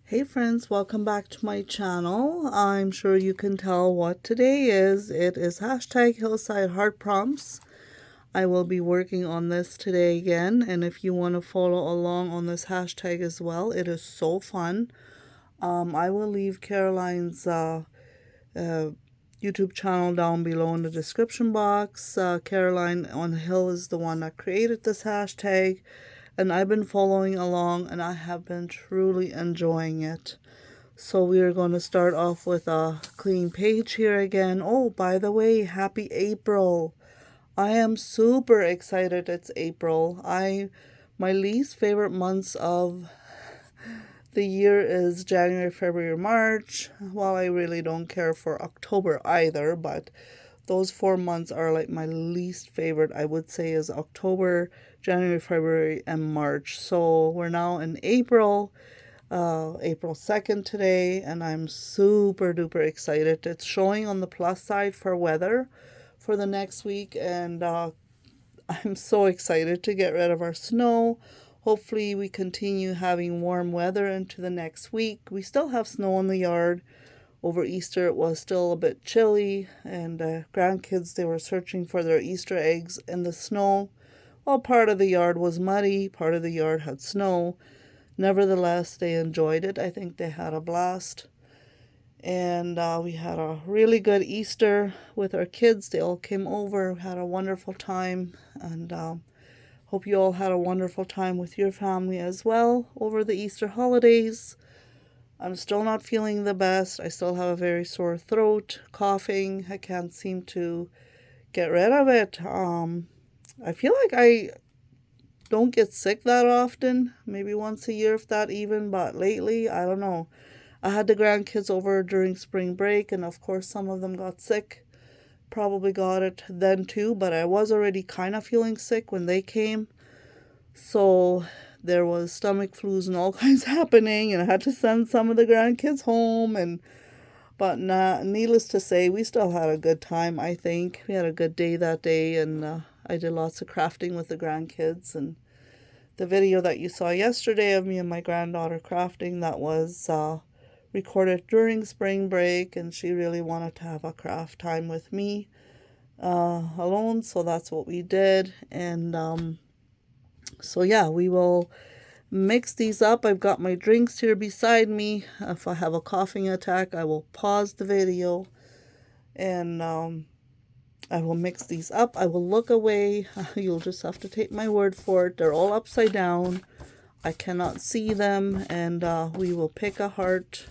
Hey friends, welcome back to my channel. I'm sure you can tell what today is. It is hashtag Hillside Heart Prompts. I will be working on this today again, and if you want to follow along on this hashtag as well, it is so fun. I will leave Caroline's YouTube channel down below in the description box. Caroline on Hill is the one that created this hashtag, and I've been following along and I have been truly enjoying it. So we are going to start off with a clean page here again. Oh, by the way, happy April. I am super excited it's April. My least favorite months of the year is January, February, March. Well, I really don't care for October either, but those 4 months are like my least favorite, I would say, is October, January, February, and March. So we're now in April, April 2nd today, and I'm super duper excited. It's showing on the plus side for weather for the next week, and I'm so excited to get rid of our snow. Hopefully we continue having warm weather into the next week. We still have snow in the yard. Over Easter, it was still a bit chilly, and grandkids, they were searching for their Easter eggs in the snow. Well, part of the yard was muddy, part of the yard had snow. Nevertheless, they enjoyed it. I think they had a blast. And we had a really good Easter with our kids. They all came over, had a wonderful time, and hope you all had a wonderful time with your family as well over the Easter holidays. I'm still not feeling the best. I still have a very sore throat, coughing. I can't seem to get rid of it. I feel like I don't get sick that often, maybe once a year if that even, but lately, I don't know. I had the grandkids over during spring break, and of course some of them got sick. Probably got it then too, but I was already kind of feeling sick when they came. So there was stomach flus and all kinds happening, and I had to send some of the grandkids home. But needless to say, we still had a good time. I think we had a good day that day, and I did lots of crafting with the grandkids. And the video that you saw yesterday of me and my granddaughter crafting, that was recorded during spring break, and she really wanted to have a craft time with me alone, so that's what we did. And so yeah, we will mix these up. I've got my drinks here beside me. If I have a coughing attack, I will pause the video, and I will mix these up. I will look away. You'll just have to take my word for it. They're all upside down. I cannot see them, and we will pick a heart.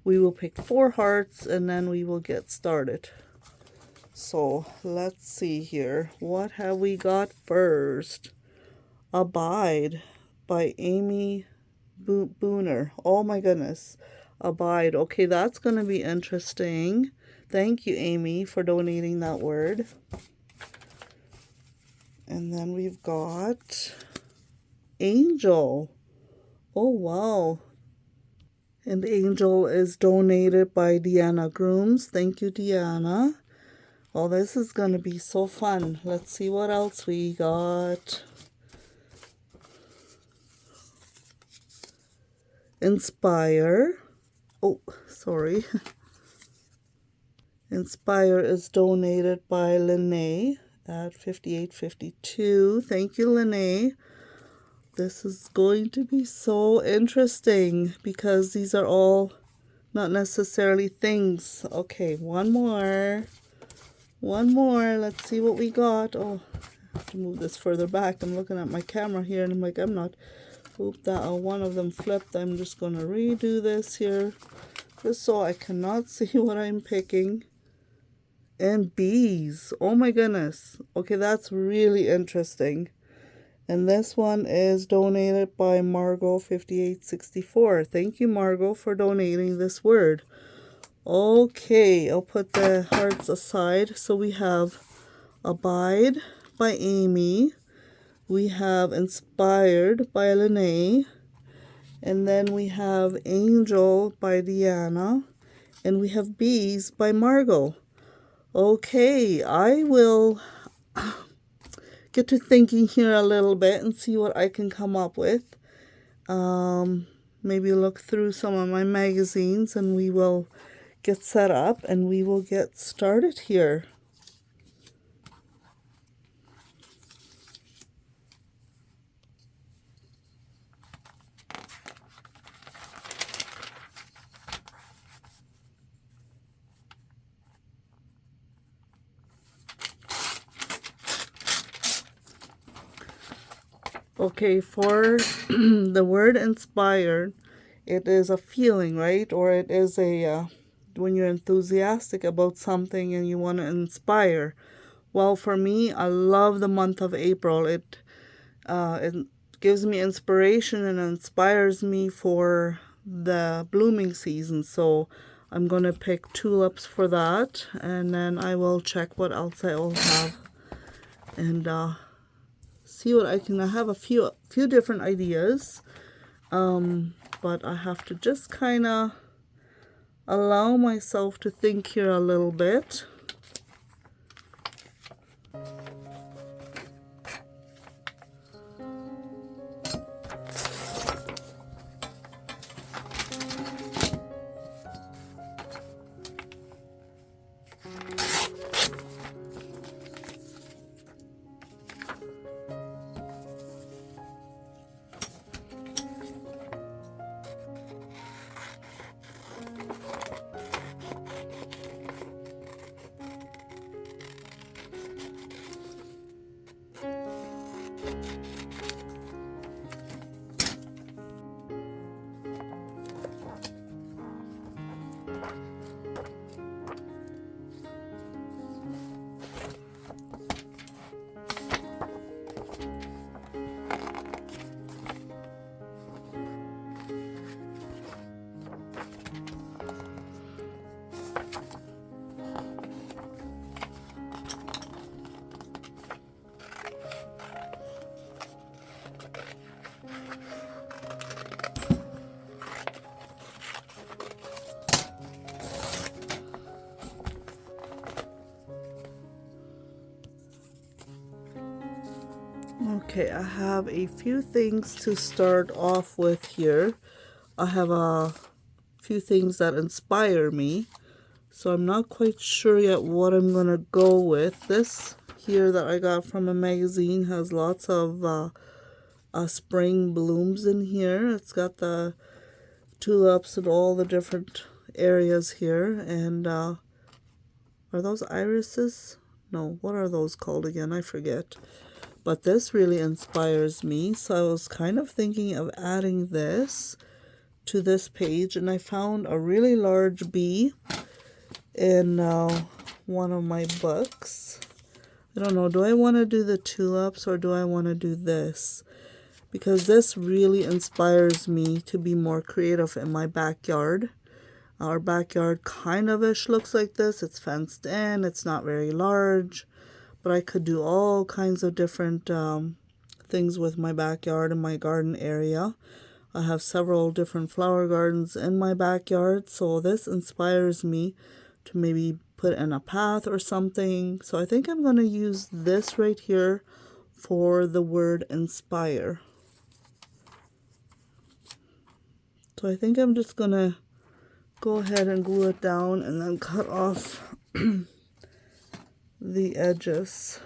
We will pick 4 hearts, and then we will get started. So let's see here. What have we got first? Abide by Amy Booner. Oh my goodness. Abide. Okay, that's going to be interesting. Thank you, Amy, for donating that word. And then we've got Angel. Oh, wow. And Angel is donated by Deanna Grooms. Thank you, Deanna. Oh, this is going to be so fun. Let's see what else we got. Inspire. Oh, sorry. Inspire is donated by Lene at 5852. Thank you, Lene. This is going to be so interesting because these are all not necessarily things. Okay, one more. One more. Let's see what we got. Oh, I have to move this further back. I'm looking at my camera here and I'm like, I'm not. Oop, that one of them flipped. I'm just going to redo this here just so I cannot see what I'm picking. And bees. Oh my goodness. Okay, that's really interesting. And this one is donated by Margot 5864. Thank you, Margot, for donating this word. Okay, I'll put the hearts aside. So we have Abide by Amy. We have Inspired by Lene. And then we have Angel by Deanna. And we have Bees by Margot. Okay, I will get to thinking here a little bit and see what I can come up with. maybe look through some of my magazines, and we will get set up and we will get started here. Okay, for the word inspired, it is a feeling, right? Or it is a, when you're enthusiastic about something and you want to inspire. Well, for me, I love the month of April. It gives me inspiration and inspires me for the blooming season. So I'm going to pick tulips for that. And then I will check what else I will have. And see what I can. I have a few different ideas, but I have to just kind of allow myself to think here a little bit. Okay, I have a few things to start off with here. I have a few things that inspire me, so I'm not quite sure yet what I'm going to go with. This here that I got from a magazine has lots of spring blooms in here. It's got the tulips and all the different areas here. And are those irises? No, what are those called again? I forget. But this really inspires me, so I was kind of thinking of adding this to this page, and I found a really large bee in one of my books. I don't know, do I want to do the tulips or do I want to do this? Because this really inspires me to be more creative in my backyard. Our backyard kind of-ish looks like this. It's fenced in, it's not very large. But I could do all kinds of different things with my backyard and my garden area. I have several different flower gardens in my backyard, so this inspires me to maybe put in a path or something. So I think I'm going to use this right here for the word inspire. So I think I'm just going to go ahead and glue it down and then cut off the edges.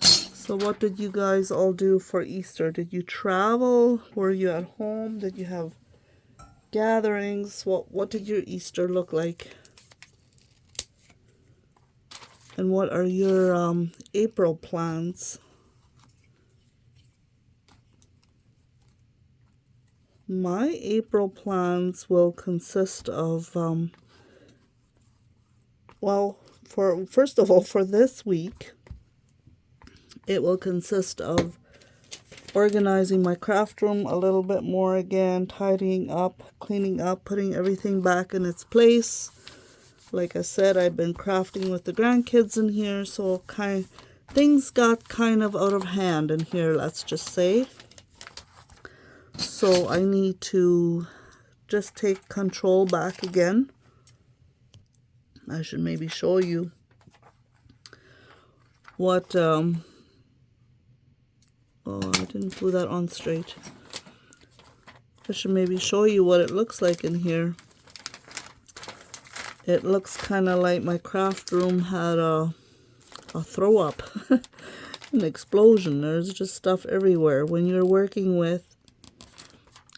So what did you guys all do for Easter? Did you travel? Were you at home? Did you have gatherings? What did your Easter look like? And what are your April plans? My April plans will consist of, well, first of all, for this week, it will consist of organizing my craft room a little bit more again, tidying up, cleaning up, putting everything back in its place. Like I said, I've been crafting with the grandkids in here, so things got kind of out of hand in here, let's just say. So I need to just take control back again. I should maybe show you what, oh, I didn't glue that on straight. I should maybe show you what it looks like in here. It looks kind of like my craft room had a throw up, an explosion. There's just stuff everywhere. When you're working with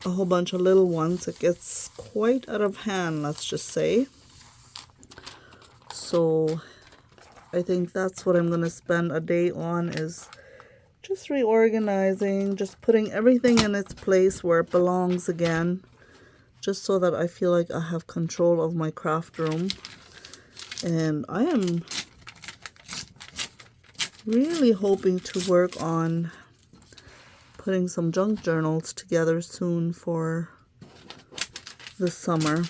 a whole bunch of little ones, it gets quite out of hand, let's just say. So I think that's what I'm going to spend a day on, is just reorganizing, just putting everything in its place where it belongs again, just so that I feel like I have control of my craft room. And I am really hoping to work on putting some junk journals together soon for the summer.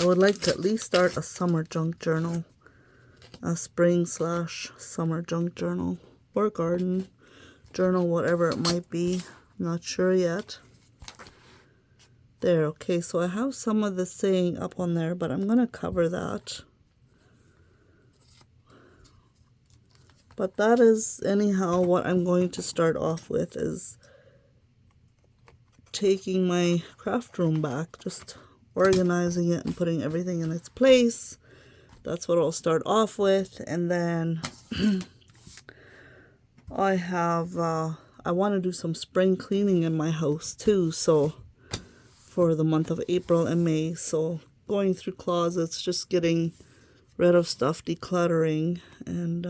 I would like to at least start a summer junk journal, a spring/summer junk journal, or garden journal, whatever it might be. I'm not sure yet. There, okay, so I have some of the saying up on there, but I'm going to cover that. But that is, anyhow, what I'm going to start off with, is taking my craft room back, just organizing it and putting everything in its place. That's what I'll start off with. And then I want to do some spring cleaning in my house too, so for the month of April and May. So going through closets, just getting rid of stuff, decluttering. And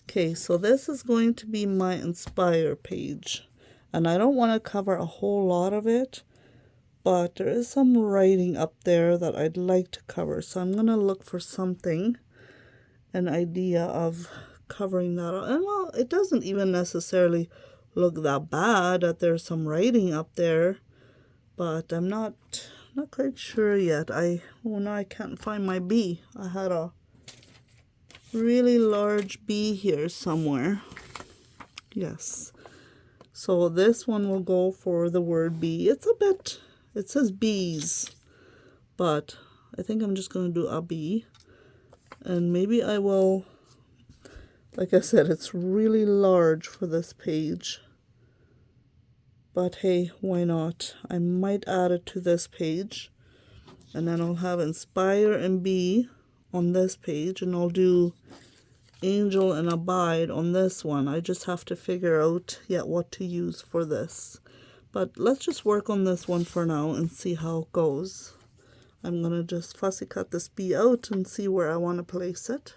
okay, so this is going to be my Inspire page, and I don't want to cover a whole lot of it, but there is some writing up there that I'd like to cover. So I'm going to look for something, an idea of covering that up. And well, it doesn't even necessarily look that bad that there's some writing up there, but I'm not quite sure yet. Oh no, I can't find my B. I had a really large B here somewhere. Yes. So this one will go for the word B. It's a bit, it says bees, but I think I'm just going to do a B. And maybe I will, like I said, it's really large for this page. But hey, why not? I might add it to this page. And then I'll have Inspire and Be on this page. And I'll do Angel and Abide on this one. I just have to figure out yet what to use for this. But let's just work on this one for now and see how it goes. I'm going to just fussy cut this bee out and see where I want to place it.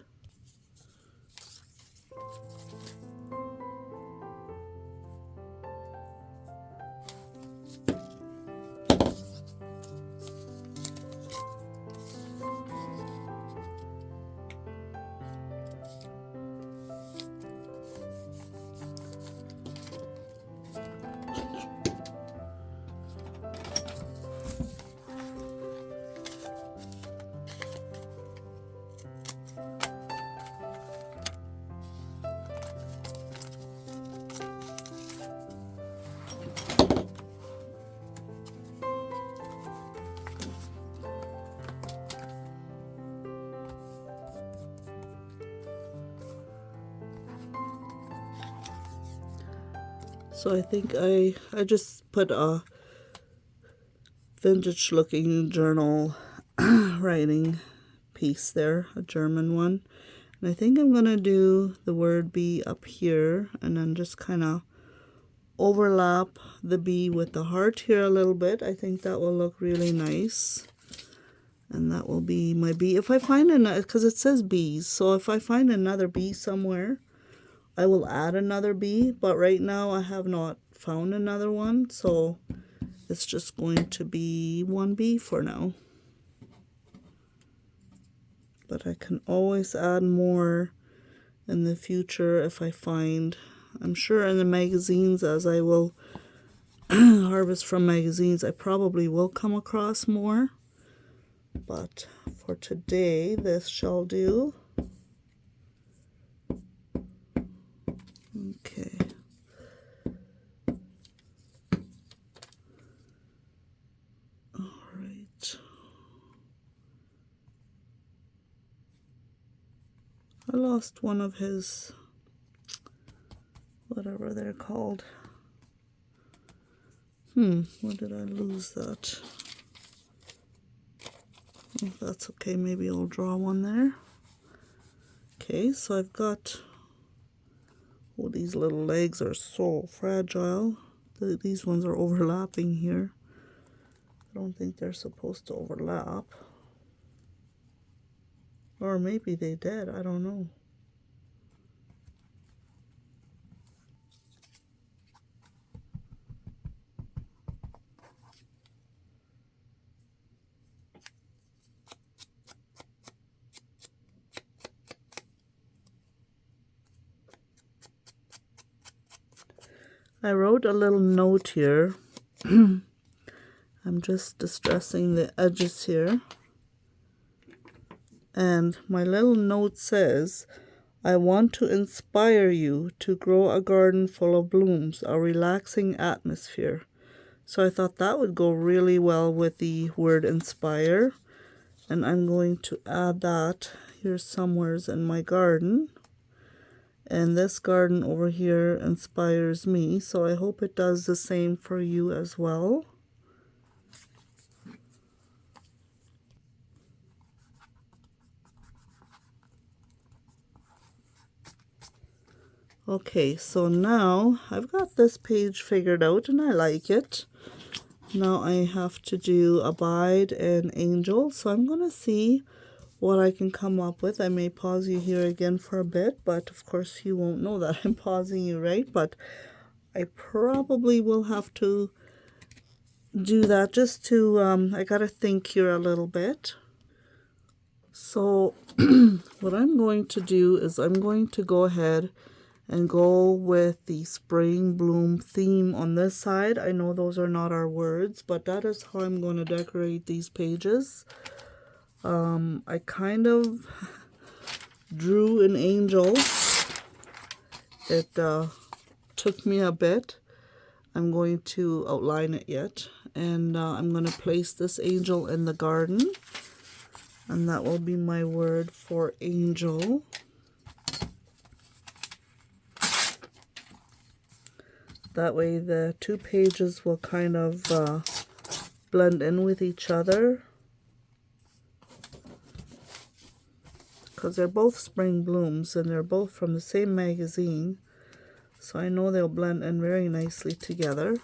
So I think I just put a vintage looking journal writing piece there, a German one. And I think I'm going to do the word B up here and then just kind of overlap the B with the heart here a little bit. I think that will look really nice. And that will be my B. If I find another, because it says B's, so if I find another B somewhere, I will add another B, but right now I have not found another one, so it's just going to be one B for now. But I can always add more in the future if I find. I'm sure in the magazines, as I will harvest from magazines, I probably will come across more. But for today, this shall do. Okay. All right. I lost one of his, whatever they're called. Where did I lose that? Oh, that's okay, maybe I'll draw one there. Okay, so I've got, oh, these little legs are so fragile. These ones are overlapping here. I don't think they're supposed to overlap. Or maybe they did, I don't know. I wrote a little note here. I'm just distressing the edges here. And my little note says, I want to inspire you to grow a garden full of blooms, a relaxing atmosphere. So I thought that would go really well with the word inspire. And I'm going to add that here somewheres in my garden. And this garden over here inspires me, so I hope it does the same for you as well. Okay, so now I've got this page figured out and I like it. Now I have to do Abide and Angel, so I'm going to see what I can come up with. I may pause you here again for a bit, but of course you won't know that I'm pausing you, right? But I probably will have to do that just to, I gotta think here a little bit. So what I'm going to do is I'm going to go ahead and go with the spring bloom theme on this side. I know those are not our words, but that is how I'm going to decorate these pages. I kind of drew an angel. It took me a bit. I'm going to outline it yet. And I'm going to place this angel in the garden. And that will be my word for angel. That way the two pages will kind of blend in with each other. Because they're both spring blooms and they're both from the same magazine. So I know they'll blend in very nicely together.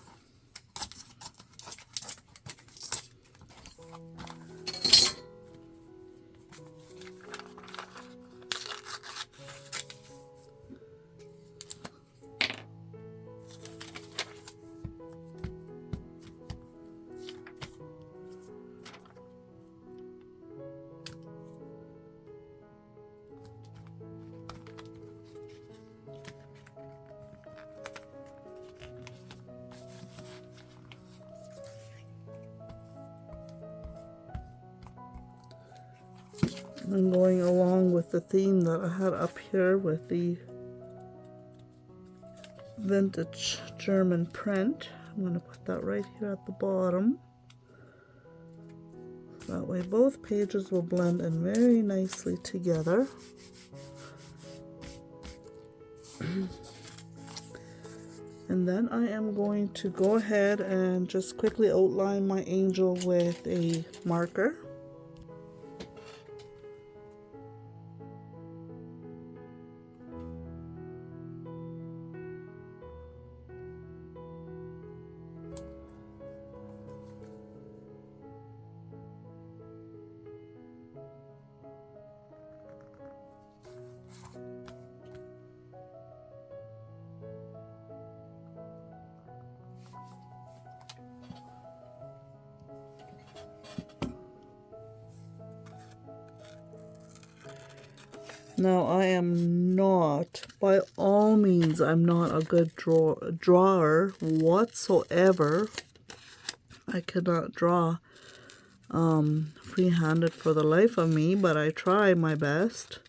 I'm going along with the theme that I had up here with the vintage German print. I'm going to put that right here at the bottom. That way both pages will blend in very nicely together. And then I am going to go ahead and just quickly outline my angel with a marker. Now, I am not, by all means, I'm not a good drawer whatsoever. I cannot draw free-handed for the life of me, but I try my best.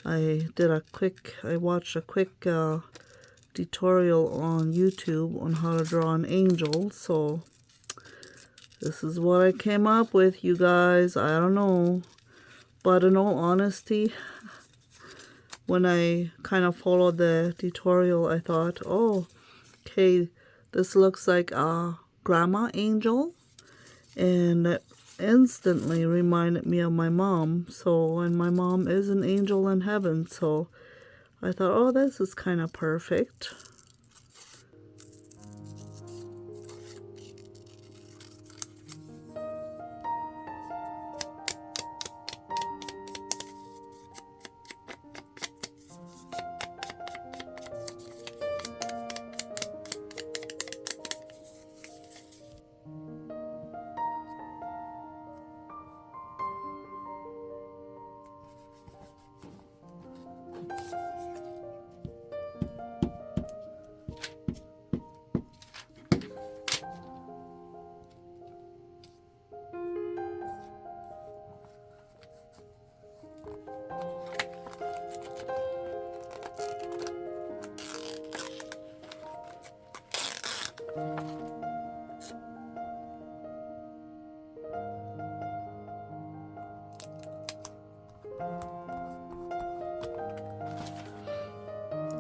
I watched a quick tutorial on YouTube on how to draw an angel, so this is what I came up with, you guys. I don't know, but in all honesty, when I kind of followed the tutorial, I thought, oh, okay, this looks like a grandma angel, and it instantly reminded me of my mom. So, and my mom is an angel in heaven, so I thought, oh, this is kind of perfect.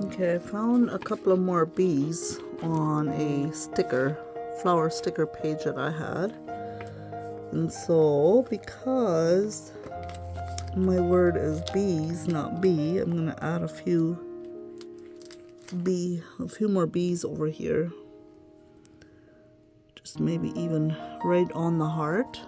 Okay, I found a couple of more bees on a sticker, flower sticker page that I had. And so, because my word is bees, not bee, I'm going to add a few more bees over here. Just maybe even right on the heart.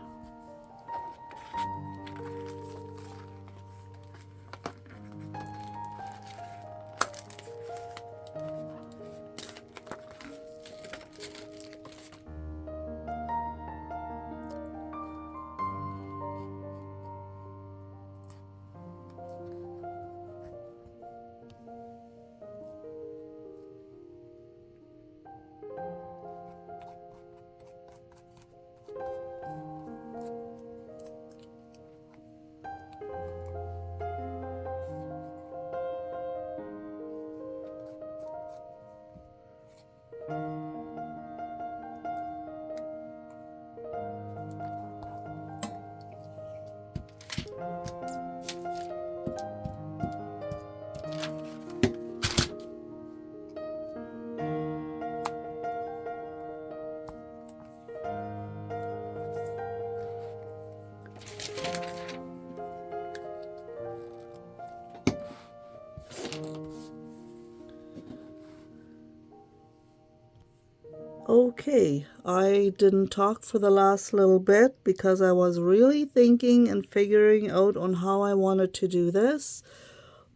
Okay, I didn't talk for the last little bit because I was really thinking and figuring out on how I wanted to do this.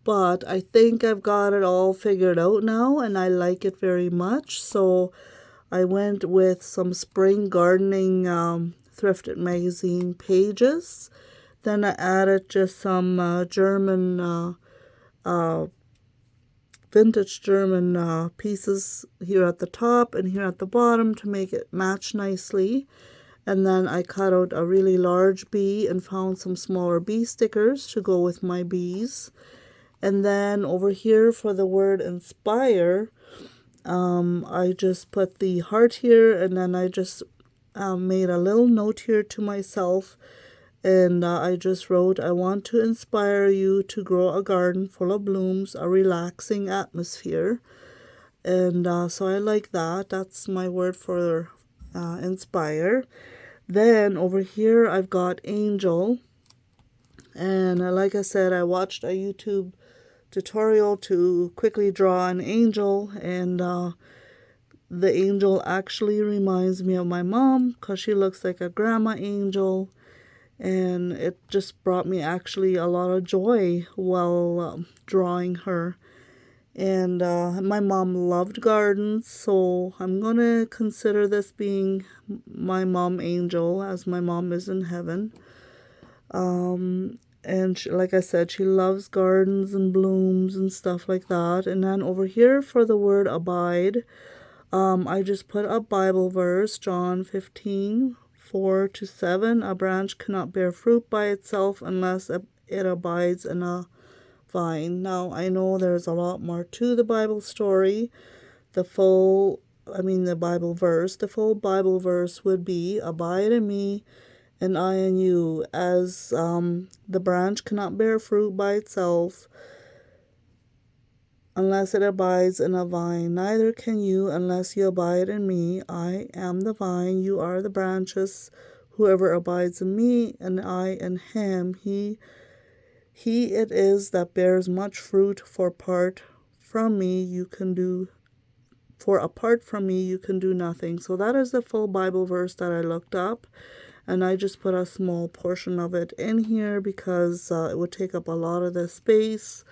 But I think I've got it all figured out now, and I like it very much. So I went with some spring gardening thrifted magazine pages. Then I added just some German vintage German pieces here at the top and here at the bottom to make it match nicely. And then I cut out a really large bee and found some smaller bee stickers to go with my bees. And then over here for the word inspire, I just put the heart here, and then I just made a little note here to myself. And I just wrote, I want to inspire you to grow a garden full of blooms, a relaxing atmosphere. And so I like that. That's my word for inspire. Then over here I've got angel. And like I said, I watched a YouTube tutorial to quickly draw an angel. And the angel actually reminds me of my mom because she looks like a grandma angel. And it just brought me actually a lot of joy while drawing her. And my mom loved gardens, so I'm going to consider this being my mom angel, as my mom is in heaven. And she, like I said, she loves gardens and blooms and stuff like that. And then over here for the word abide, I just put a Bible verse, John 15:4-7. A branch cannot bear fruit by itself unless it abides in a vine. Now, I know there's a lot more to the Bible story. The Bible verse. The full Bible verse would be, abide in me and I in you. As the branch cannot bear fruit by itself, unless it abides in a vine. Neither can you unless you abide in me. I am the vine, you are the branches. Whoever abides in me, and I in him, he it is that bears much fruit, for apart from me you can do nothing. So that is the full Bible verse that I looked up, and I just put a small portion of it in here because it would take up a lot of the space.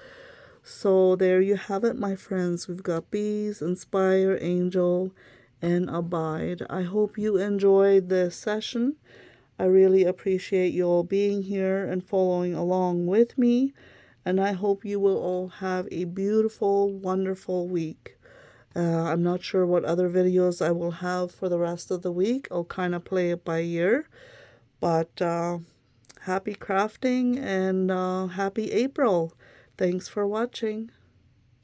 So there you have it, my friends. We've got bees, inspire, angel, and abide. I hope you enjoyed this session. I really appreciate you all being here and following along with me. And I hope you will all have a beautiful, wonderful week. I'm not sure what other videos I will have for the rest of the week. I'll kind of play it by ear. But happy crafting and happy April. Thanks for watching.